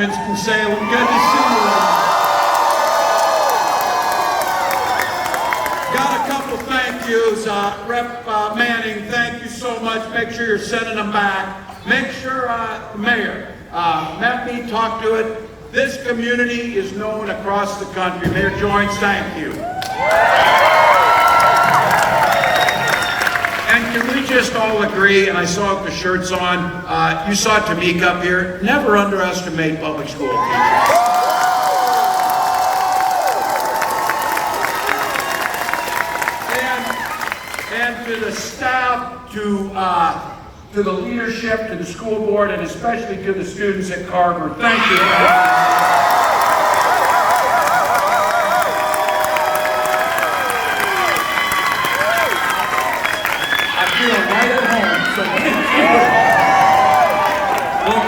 Winston-Salem. Good to see you. Got a couple thank yous. Rep Manning, thank you so much. Make sure you're sending them back. Make sure, Mayor, met me, talk to it. This community is known across the country. Mayor Joines, thank you. And can we just all agree, and I saw it with the shirts on, you saw Tamika up here, never underestimate public school teachers. And to the staff, to the leadership, to the school board, and especially to the students at Carver, thank you.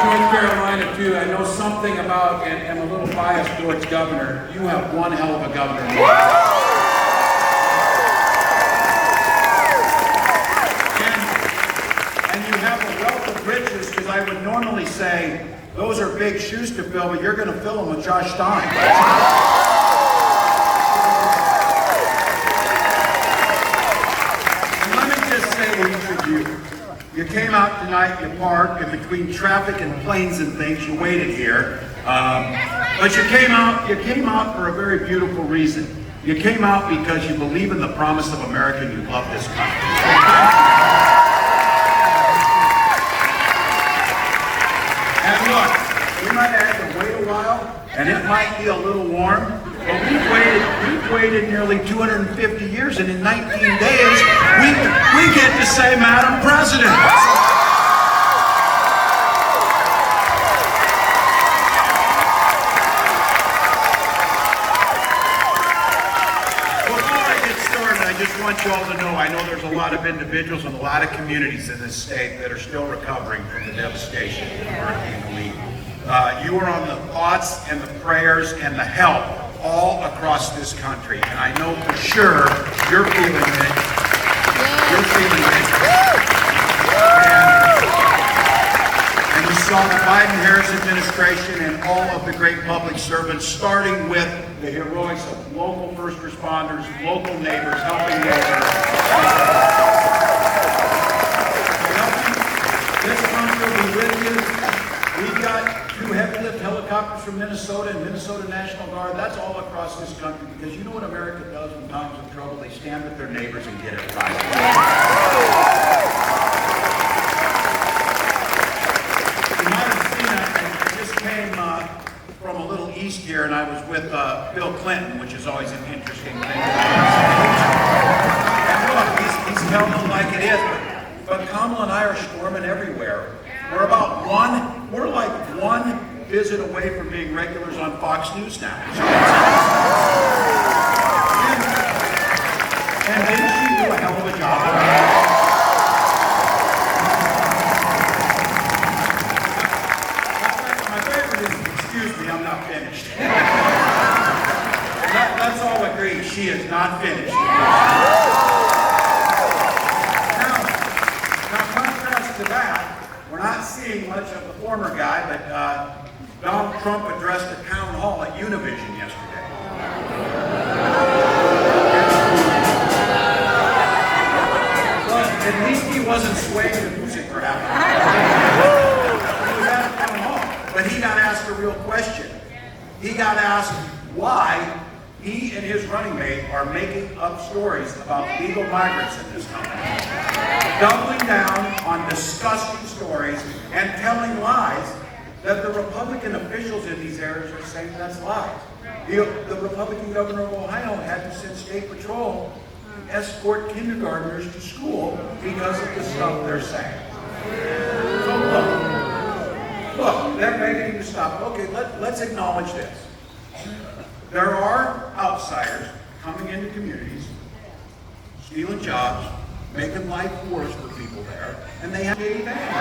North Carolina too, I know something about, and I'm a little biased towards governor. You have one hell of a governor. And you have a wealth of riches, because I would normally say, those are big shoes to fill, but you're going to fill them with Josh Stein. And let me just say to each of you, you came out tonight, you parked, and between traffic and planes and things, you waited here. But you came out for a very beautiful reason. You came out because you believe in the promise of America and you love this country. And look, we might have had to wait a while, and it might be a little warm, but we've waited nearly 250 years, and in 19 days, we get to say, Madam President. Before I get started, I just want you all to know, I know there's a lot of individuals and a lot of communities in this state that are still recovering from the devastation of Hurricane Helene. You are on the thoughts and the prayers and the help all across this country, and I know for sure you're feeling it. You're feeling it. And you saw the Biden-Harris administration and all of the great public servants, starting with the heroics of local first responders, local neighbors, helping neighbors. This country will be with you. We've got 2 heavy-lift helicopters from Minnesota and Minnesota National Guard. That's all across this country, because you know what America does in times of trouble? They stand with their neighbors and get it right. You might have seen I just came from a little east here, and I was with Bill Clinton, which is always an interesting thing. And look, he's telling it like it is, but Kamala and I are storming everywhere. We're like one visit away from being regulars on Fox News now. And didn't she do a hell of a job? My favorite is, excuse me, I'm not finished. Let's all agree, she is not finished. Now contrast to that, we're not seeing much of the former guy, but Donald Trump addressed a town hall at Univision yesterday. Well, at least he wasn't swaying the music for half an hour. He was at a town hall, but he got asked a real question. He got asked why he and his running mate are making up stories about legal migrants in this country. Doubling down on disgusting stories and telling lies that the Republican officials in these areas are saying that's lies. The Republican governor of Ohio had to send state patrol to escort kindergartners to school because of the stuff they're saying. So look, they're begging to stop. Okay, let's acknowledge this. There are outsiders coming into communities, stealing jobs, making life worse for people there, and they have shady banks.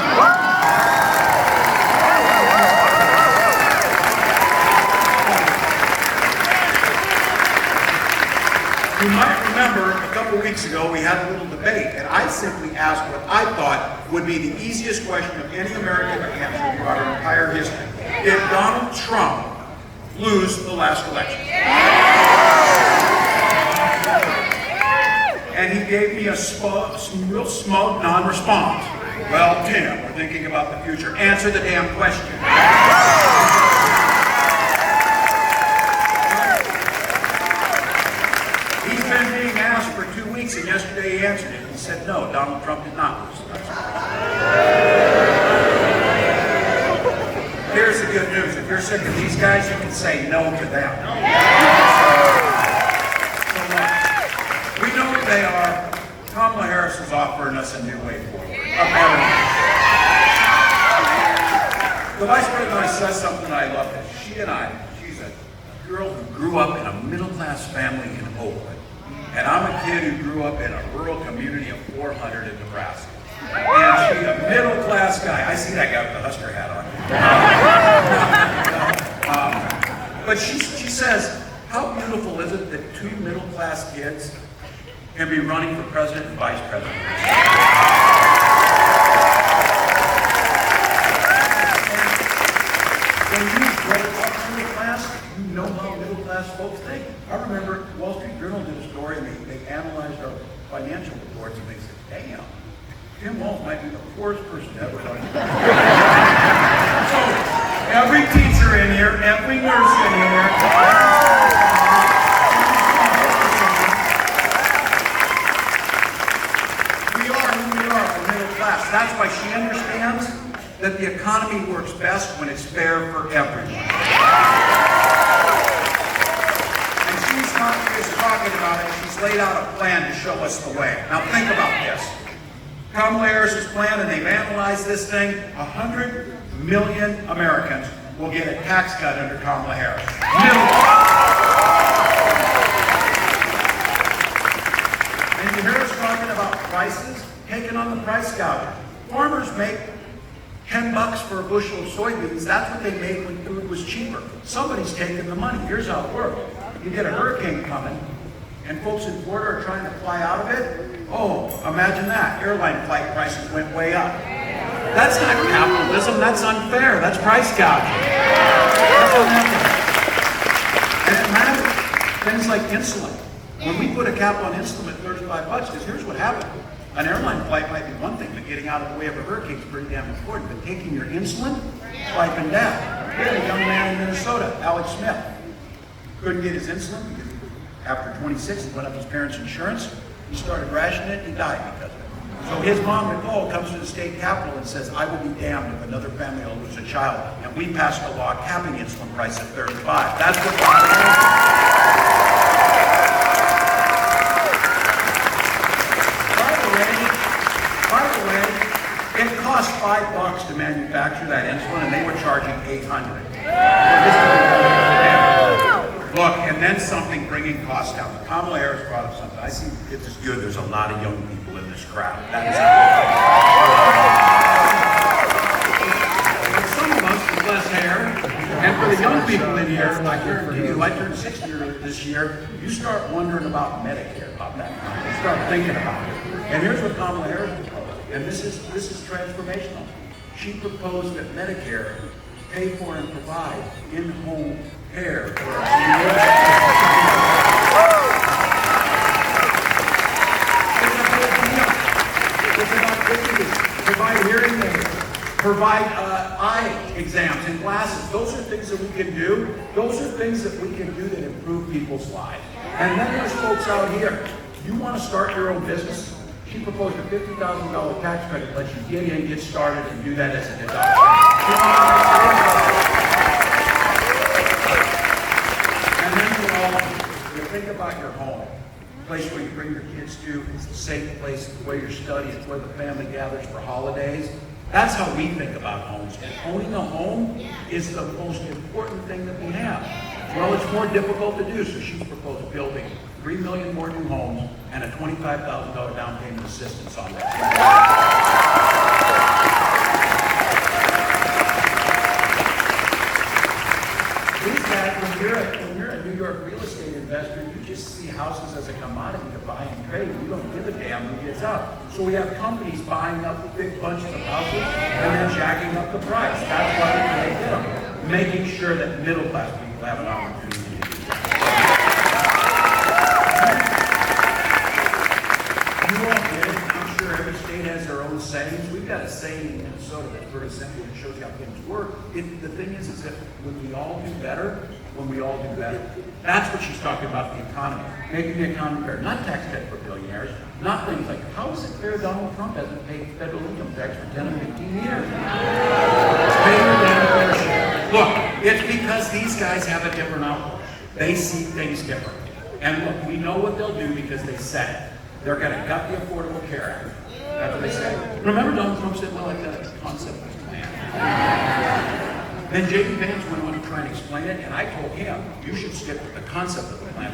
You might remember a couple weeks ago we had a little debate, and I simply asked what I thought would be the easiest question of any American to answer throughout our entire history. did Donald Trump lose the last election? And he gave me a real smug non-response. Well, Tim, we're thinking about the future. Answer the damn question. He's been being asked for 2 weeks, and yesterday he answered it. He said, no, Donald Trump did not lose the last election. Here's the good news. If you're sick of these guys, you can say no to them. We know what they are. Kamala Harris is offering us a new way forward. A better way. The Vice President says something I love. She's a girl who grew up in a middle-class family in Oakland. And I'm a kid who grew up in a rural community of 400 in Nebraska. And she's a middle-class guy. I see that guy with the Husker hat on. But she says, how beautiful is it that two middle-class kids can be running for president and vice president? When you grow up middle class, you know how middle class folks think. I remember Wall Street Journal did a story and they analyzed our financial reports and they said, damn, Tim Walz might be the poorest person ever done. So every teacher in here, every nurse in here, we are who we are for middle class. That's why she understands that the economy works best when it's fair for everyone. And she's not just talking about it, she's laid out a plan to show us the way. Now think about this. Kamala Harris's plan, and they've analyzed this thing, 100 million Americans will get a tax cut under Kamala Harris. And you hear us talking about prices, taking on the price gouger. Farmers make $10 for a bushel of soybeans. That's what they made when food was cheaper. Somebody's taking the money. Here's how it works. You get a hurricane coming, and folks in Florida are trying to fly out of it. Oh, imagine that. Airline flight prices went way up. That's not capitalism. That's unfair. That's price gouging. That's unethical. And it matters. Things like insulin. When we put a cap on insulin at $35, because here's what happened. An airline flight might be one thing, but getting out of the way of a hurricane is pretty damn important. But taking your insulin, life and death. We had a young man in Minnesota, Alex Smith, couldn't get his insulin because after 26, he went up his parents' insurance. He started rationing it, and he died because of it. So his mom, Nicole, comes to the state capitol and says, I will be damned if another family will lose a child. And we passed a law capping insulin price at 35. That's what it cost $5 to manufacture that insulin, and they were charging $800. Look, and then something bringing costs down. Kamala Harris brought up something. I see it's just good. There's a lot of young people in this crowd. That is some of us with less hair, and for the young people in here, I guarantee you, I turned 60 this year. You start wondering about Medicare, about that. You start thinking about it. And here's what Kamala Harris proposed. And this is transformational. She proposed that Medicare pay for and provide in-home care for our seniors. It's a big deal. It's about dignity. Provide hearing aids. Provide eye exams and glasses. Those are things that we can do. Those are things that we can do that improve people's lives. And then there's folks out here. You want to start your own business? She proposed a $50,000 tax credit, let you get in, get started, and do that as a deduction. And then you think about your home, the place where you bring your kids to. It's a safe place, it's where you study, it's where the family gathers for holidays. That's how we think about homes. And owning a home is the most important thing that we have. Well, it's more difficult to do, so she's proposed building 3 million more new homes and a $25,000 down payment assistance on that. These guys, when you're a New York real estate investor, you just see houses as a commodity to buy and trade. You don't give a damn who gets up. So we have companies buying up big bunches of houses and then jacking up the price. That's why they get them. making sure that middle-class people have an opportunity to do that. You all get it. I'm sure every state has their own sayings. We've got a saying in Minnesota that's very simple and shows you how things work. The thing is that when we all do better, that's what she's talking about, the economy. Making the economy fair. Not tax cut for billionaires. Not things like, how is it fair Donald Trump hasn't paid federal income tax for 10 or 15 years? It's paying their damn fair share. Look, it's because these guys have a different outlook. They see things different. And look, we know what they'll do because they said it. They're going to gut the Affordable Care Act. That's what they say. Remember Donald Trump said, well, like that concept was planned. Then J.D. Vance went on to try and explain it, and I told him, you should stick with the concept of the plan.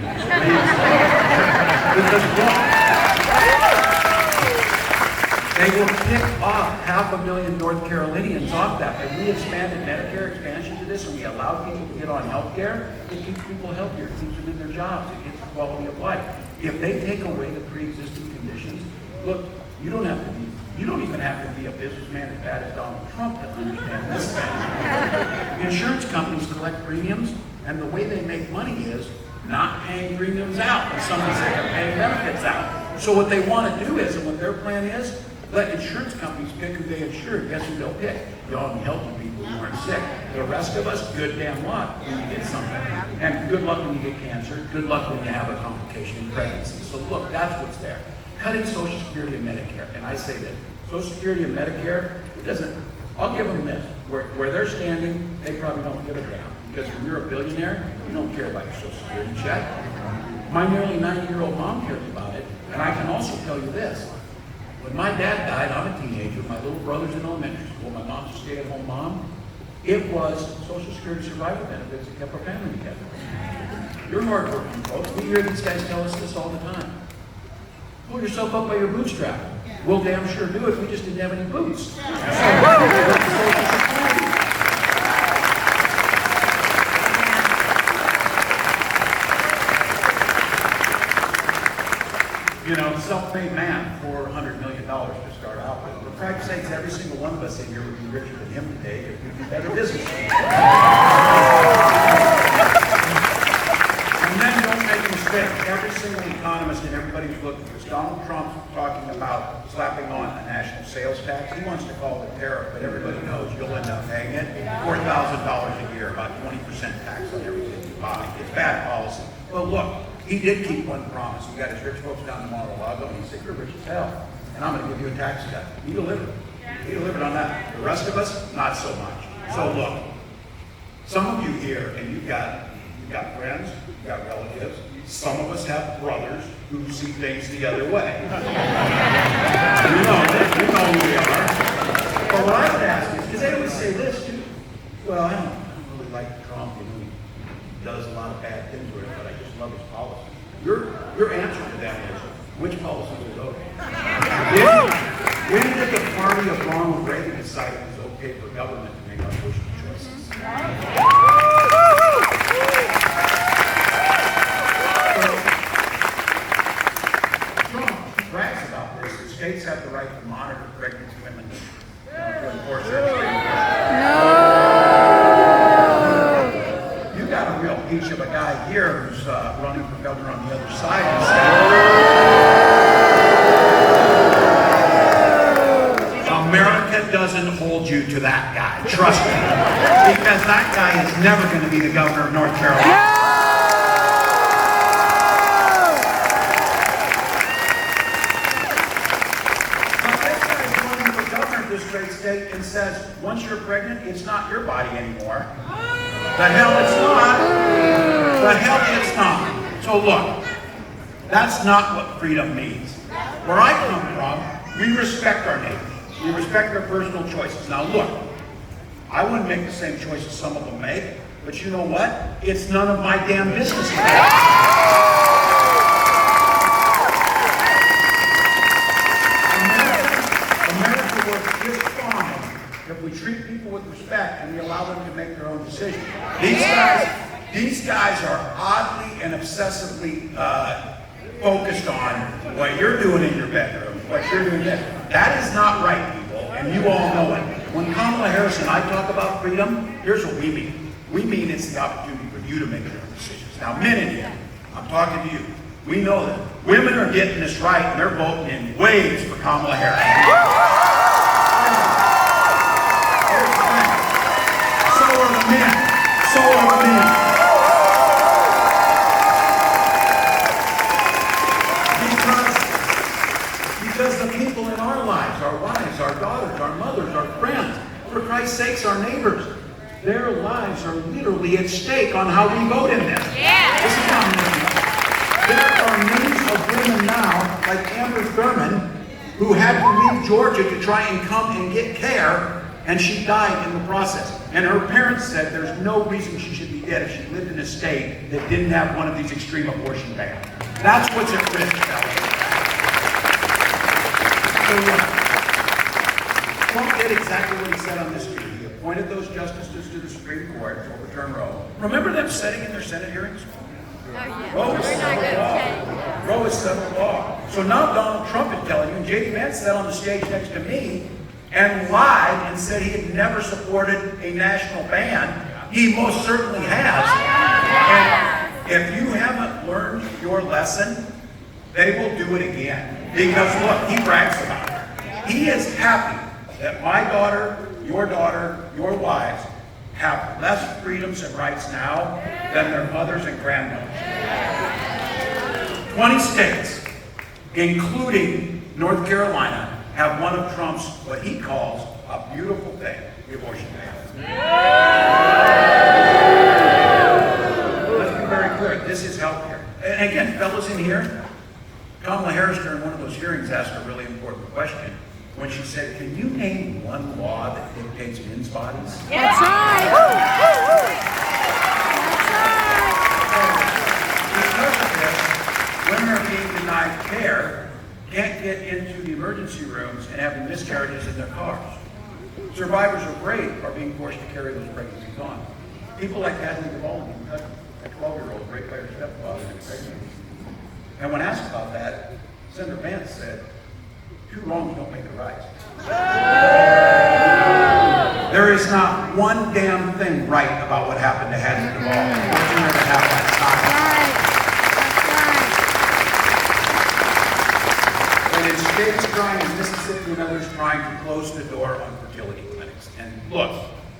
Because look, they will pick off 500,000 North Carolinians off that. And we expanded Medicare expansion to this, and we allowed people to get on health care. It keeps people healthier, it keeps them in their jobs, it gets the quality of life. If they take away the pre-existing conditions, look, you don't even have to be a businessman as bad as Donald Trump to understand this thing. Insurance companies collect premiums, and the way they make money is not paying premiums out, and somebody said they're paying benefits out. So what they want to do is, and what their plan is, let insurance companies pick who they insure. Guess who they'll pick? Y'all be healthy people who aren't sick. The rest of us, good damn luck when you get something. And good luck when you get cancer. Good luck when you have a complication in pregnancy. So look, that's what's there. Cutting Social Security and Medicare. And I say that Social Security and Medicare, it doesn't, I'll give them this. Where they're standing, they probably don't give a damn. Because when you're a billionaire, you don't care about your Social Security check. My nearly 90-year-old mom cares about it. And I can also tell you this. When my dad died, I'm a teenager, my little brother's in elementary school, my mom's a stay-at-home mom, it was Social Security survival benefits that kept our family together. You're hardworking folks. We hear these guys tell us this all the time. Pull yourself up by your bootstrap. We'll damn sure do it. We just didn't have any boots. You know, self-made man, $400 million to start out with. For Christ's sakes, every single one of us in here would be richer than him today if we did better business. And then don't make a mistake. Every single economist and everybody who's looking at this, Donald Trump's talking about slapping on a national sales tax. He wants to call it a tariff, but everybody knows you'll end up paying it. $4,000 a year, about 20% tax on everything you buy. It's bad policy. But look, he did keep one promise. He got his rich folks down to Mar-a-Lago, and he said, you're rich as hell, and I'm going to give you a tax cut. He delivered. He delivered on that. The rest of us, not so much. So look, some of you here, and you've got friends, you've got relatives. Some of us have brothers who see things the other way. You know who we are. But what I would ask is, because they always say this too, well, I don't really like Trump, you know, he does a lot of bad things with it, but I just love his policy. Your answer to that is, which policies are those? When did the party of Ronald Reagan decide it was okay for government to make our social choices? Trump brags about this. The states have the right to monitor pregnant women to enforce their speech of a guy here who's running for governor on the other side and saying, America doesn't hold you to that guy. Trust me. Because that guy is never going to be the governor of North Carolina. This great state and says, once you're pregnant, it's not your body anymore. The hell it's not. The hell it's not. So look, that's not what freedom means. Where I come from, we respect our neighbors. We respect their personal choices. Now look, I wouldn't make the same choices some of them make, but you know what? It's none of my damn business. If we treat people with respect and we allow them to make their own decisions. These guys are oddly and obsessively focused on what you're doing in your bedroom, what you're doing there. That is not right, people, and you all know it. When Kamala Harris and I talk about freedom, here's what we mean. We mean it's the opportunity for you to make your own decisions. Now, men in here, I'm talking to you. We know that women are getting this right, and they're voting in waves for Kamala Harris. Here's the thing. So are the men. So are the men. Because the people in our lives, our wives, our daughters, our mothers, our friends, for Christ's sakes, our neighbors, their lives are literally at stake on how we vote in this. Yeah. This is not me. There are names of women now, like Amber Thurman, who had to leave Georgia to try and come and get care, and she died in the process. And her parents said there's no reason she should be dead if she lived in a state that didn't have one of these extreme abortion bans. That's what's at risk, fellas. Trump did exactly what he said on this tweet. He appointed those justices to the Supreme Court to overturn Roe. Remember them sitting in their Senate hearings? Roe is settled law. Roe is settled law. So now Donald Trump is telling you, and J.D. Vance sat on the stage next to me and lied and said he had never supported a national ban. He most certainly has. And if you haven't learned your lesson, they will do it again. Because look, he brags about it. He is happy that my daughter, your wives have less freedoms and rights now than their mothers and grandmothers. 20 states, including North Carolina, have one of Trump's, what he calls, a beautiful thing, the abortion ban. Let's be very clear, this is healthcare. And again, fellas in here, Kamala Harris during one of those hearings asked a really important question when she said, can you name one law that dictates men's bodies? That's right. Because of this, women are being denied care, can't get into the emergency rooms, and having miscarriages in their cars. Survivors of rape are being forced to carry those pregnancies on. People like Hadley Duvall in Kentucky, a 12-year-old raped by her stepfather and pregnant. And when asked about that, Senator Vance said, two wrongs don't make a right. There is not one damn thing right about what happened to Hadley Duvall. Fortunate to have that time. And in states trying, in Mississippi and others trying to close the door on fertility clinics. And look,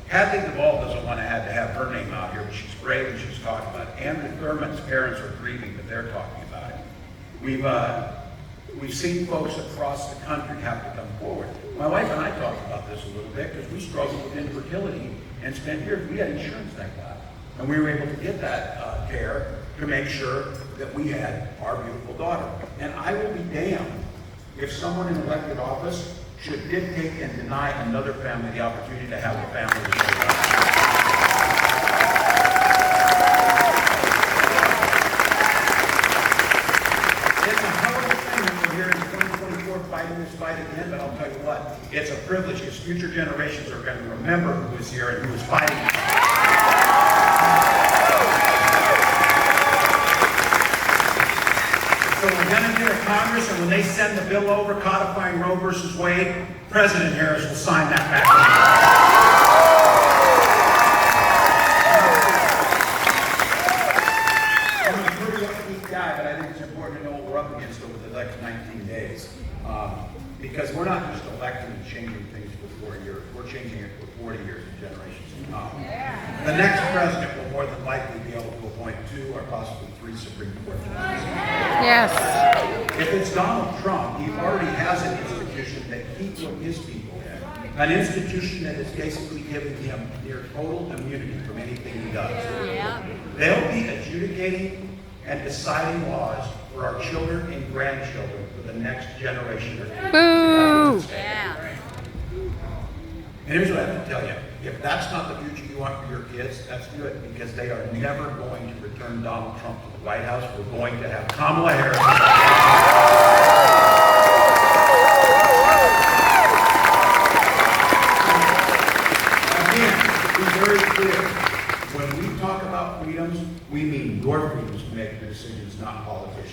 Hadley Duvall doesn't want to have her name out here, but she's brave and she's talking about it. Andrew Thurman's parents are grieving, but they're talking about it. We've seen folks across the country have to come forward. My wife and I talked about this a little bit because we struggled with infertility and spent years. We had insurance, thank God, and we were able to get that care to make sure that we had our beautiful daughter. And I will be damned if someone in elected office should dictate and deny another family the opportunity to have a family with their daughter. Fighting this fight again, but I'll tell you what, it's a privilege because future generations are going to remember who was here and who was fighting. So we're going to get a Congress, and when they send the bill over codifying Roe versus Wade, President Harris will sign that back. I'm a pretty upbeat guy, but I think it's important to know what we're up against over the next 19 days. Because we're not just electing and changing things for 4 years, we're changing it for 40 years and generations to come. The next president will more than likely be able to appoint 2 or possibly 3 Supreme Court justices. Yes. If it's Donald Trump, he already has an institution that he put his people in, an institution that is basically giving him near total immunity from anything he does. They'll be adjudicating and deciding laws for our children and grandchildren for the next generation. Boo! Yeah. And here's what I have to tell you. If that's not the future you want for your kids, that's good, because they are never going to return Donald Trump to the White House. We're going to have Kamala Harris. Again, be very clear. When we talk about freedoms, we mean your freedoms to make the decisions, not politicians.